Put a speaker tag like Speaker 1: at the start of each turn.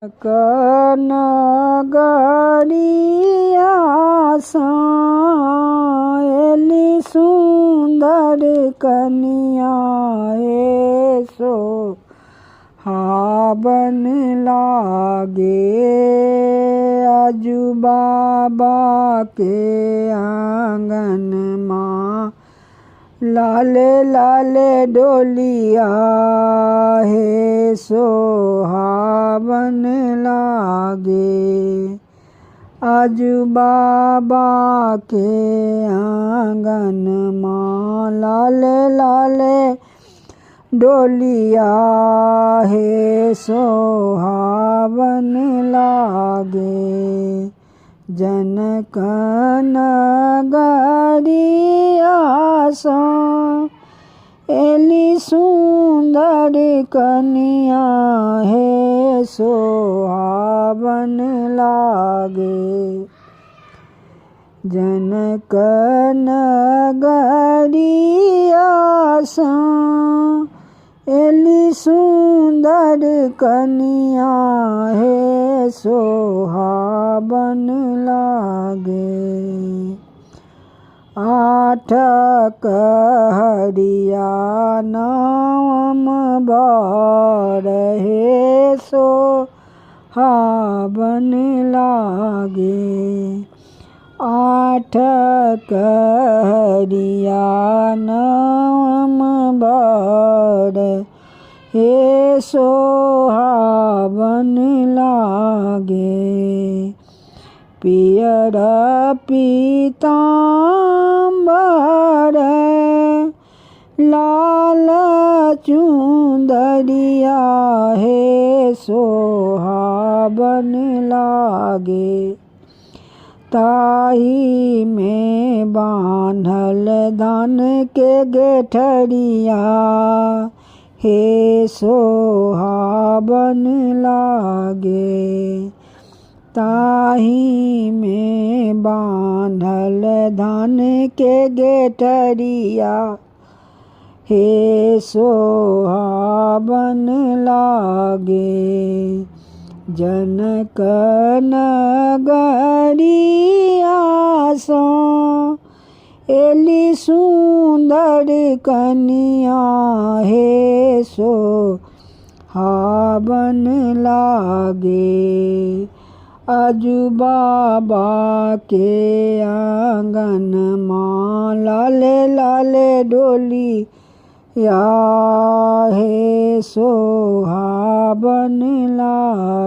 Speaker 1: नगरिया Eli सुंदर कनिया हे सो हावन लागे आजू बाबा के आंगन माँ लाले लाले डोलिया हे सोहावन लागे आजू बाबा के आंगन माँ लाले लाले डोलिया हे सोहावन लागे जनक नगरिया एली सुंदर कनिया हे सोहावन लागे जनक नगरिया एली सुंदर कनिया हे सोहावन लागे आठ कहरिया नाम बरहे सोहावन लागे आठ कहरिया नाम बरहे सोहावन लागे पियर पीताम्बर लाल चुंदरिया हे सोहावन लागे ताही में बान्हल धान के गेठरिया हे सोहावन लागे ताही में बान्हल धान के गेठरिया हे सोहावन लागे जनक नगरिया एली सुंदर कनिया हे सोहावन लागे आजू बाबा के आंगन माँ लाले लाले डोलिया हे सोहावन लागे।